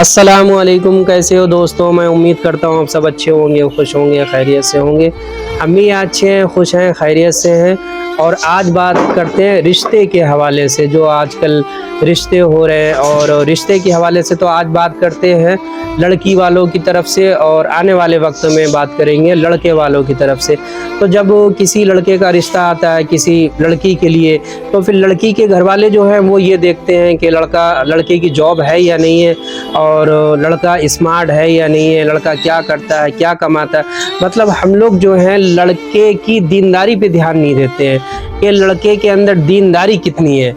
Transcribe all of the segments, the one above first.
अस्सलामुअलैकुम, कैसे हो दोस्तों। मैं उम्मीद करता हूँ आप सब अच्छे होंगे, खुश होंगे, खैरियत से होंगे। हम भी अच्छे हैं, खुश हैं, खैरियत से हैं। और आज बात करते हैं रिश्ते के हवाले से, जो आजकल रिश्ते हो रहे हैं। और रिश्ते के हवाले से तो आज बात करते हैं लड़की वालों की तरफ से, और आने वाले वक्त में बात करेंगे लड़के वालों की तरफ से। तो जब किसी लड़के का रिश्ता आता है किसी लड़की के लिए, तो फिर लड़की के घर वाले जो हैं वो ये देखते हैं कि लड़के की जॉब है या नहीं है, और लड़का स्मार्ट है या नहीं है, लड़का क्या करता है, क्या कमाता है। मतलब हम लोग जो हैं लड़के की दीनदारी पे ध्यान नहीं देते हैं कि लड़के के अंदर दीनदारी कितनी है।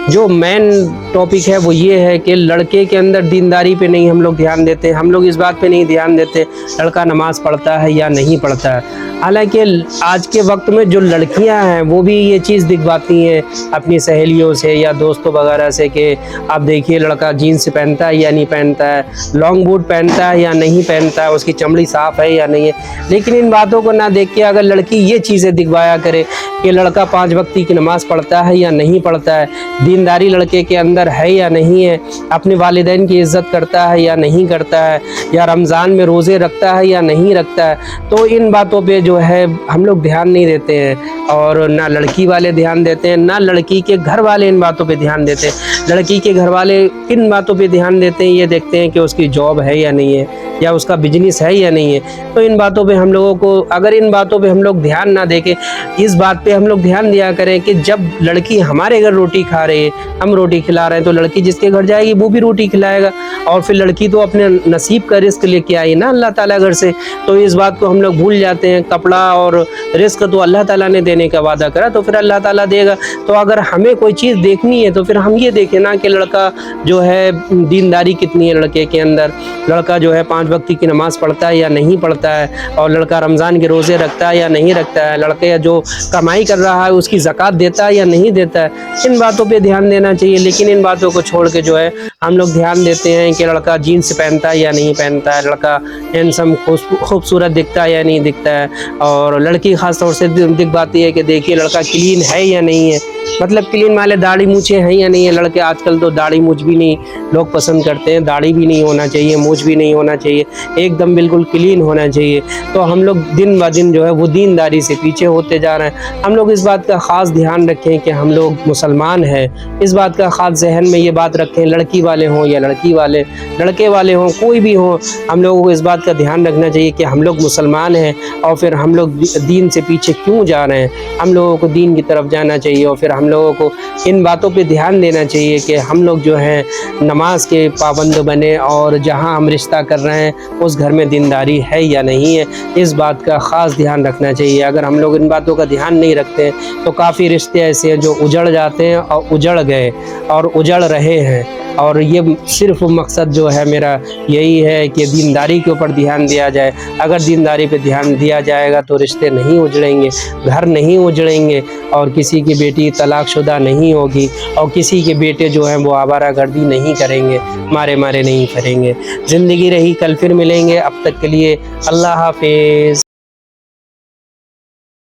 जो मेन टॉपिक है वो ये है कि लड़के के अंदर दीनदारी पे नहीं हम लोग ध्यान देते। हम लोग इस बात पे नहीं ध्यान देते लड़का नमाज पढ़ता है या नहीं पढ़ता है। हालांकि आज के वक्त में जो लड़कियां हैं वो भी ये चीज़ दिखवाती हैं अपनी सहेलियों से या दोस्तों वगैरह से कि आप देखिए लड़का जीन्स पहनता है या नहीं पहनता है, लॉन्ग बूट पहनता है या नहीं पहनता है, उसकी चमड़ी साफ़ है या नहीं है। लेकिन इन बातों को ना देख के अगर लड़की ये चीज़ें दिखवाया करे कि लड़का 5 वक्त की नमाज़ पढ़ता है या नहीं पढ़ता है, दीनदारी लड़के के अंदर है या नहीं है, अपने वालिदैन की इज़्ज़त करता है या नहीं करता है, या रमज़ान में रोज़े रखता है या नहीं रखता है, तो इन बातों पे जो है हम लोग ध्यान नहीं देते हैं। और ना लड़की वाले ध्यान देते हैं, ना लड़की के घर वाले इन बातों पे ध्यान देते हैं। लड़की के घर वाले किन बातों पे ध्यान देते हैं, ये देखते हैं कि उसकी जॉब है या नहीं है, या उसका बिजनेस है या नहीं है। तो इन बातों पे हम लोगों को, अगर इन बातों पे हम लोग ध्यान ना देके इस बात पे हम लोग ध्यान दिया करें कि जब लड़की हमारे घर रोटी खा रही है, हम रोटी खिला रहे हैं, तो लड़की जिसके घर जाएगी वो भी रोटी खिलाएगा। और फिर लड़की तो अपने नसीब का रिस्क लेके आई ना अल्लाह ताला घर से। तो इस बात को हम लोग भूल जाते हैं। कपड़ा और रिस्क तो अल्लाह ताला ने देने का वादा करा, तो फिर अल्लाह ताला देगा। तो अगर हमें कोई चीज़ देखनी है तो फिर हम ये देखें ना कि लड़का जो है दीनदारी कितनी है लड़के के अंदर, लड़का जो है 5 वक्त की नमाज़ पढ़ता है या नहीं पढ़ता है, और लड़का रमज़ान के रोज़े रखता है या नहीं रखता है, लड़के जो कमाई कर रहा है उसकी ज़कात देता है या नहीं देता है। इन बातों पे ध्यान देना चाहिए। लेकिन इन बातों को छोड़ के जो है हम लोग ध्यान देते हैं कि लड़का जीन्स पहनता है या नहीं पहनता है, लड़का हैंडसम खूबसूरत दिखता है या नहीं दिखता है, और लड़की ख़ास तौर से दिखवाती है कि देखिए लड़का क्लीन है या नहीं है। मतलब क्लीन वाले दाढ़ी मूछे हैं या नहीं है। लड़के आजकल तो दाढ़ी मूछ भी नहीं लोग पसंद करते हैं, दाढ़ी भी नहीं होना चाहिए, मूछ भी नहीं होना चाहिए, एकदम बिल्कुल क्लीन होना चाहिए। तो हम लोग दिन ब दिन जो है वो दीनदारी से पीछे होते जा रहे हैं। हम लोग इस बात का ख़ास ध्यान रखें कि हम लोग मुसलमान हैं। इस बात का ख़ास जहन में ये बात रखें, लड़की वाले हों या लड़की वाले, लड़के वाले हों, कोई भी हो, हम लोगों को इस बात का ध्यान रखना चाहिए कि हम लोग मुसलमान हैं। और फिर हम लोग दीन से पीछे क्यों जा रहे हैं, हम लोगों को दीन की तरफ जाना चाहिए। और फिर हम लोगों को इन बातों पे ध्यान देना चाहिए कि हम लोग जो हैं नमाज के पाबंद बने, और जहां हम रिश्ता कर रहे हैं उस घर में दीनदारी है या नहीं है, इस बात का ख़ास ध्यान रखना चाहिए। अगर हम लोग इन बातों का ध्यान नहीं रखते हैं तो काफ़ी रिश्ते ऐसे हैं जो उजड़ जाते हैं और उजड़ गए और उजड़ रहे हैं। और ये सिर्फ मकसद जो है मेरा यही है कि दीनदारी के ऊपर ध्यान दिया जाए। अगर दीनदारी पे ध्यान दिया जाएगा तो रिश्ते नहीं उजड़ेंगे, घर नहीं उजड़ेंगे, और किसी की बेटी तलाकशुदा नहीं होगी, और किसी के बेटे जो हैं वो आवारागर्दी नहीं करेंगे, मारे मारे नहीं करेंगे। ज़िंदगी रही, कल फिर मिलेंगे। अब तक के लिए अल्लाह हाफिज़।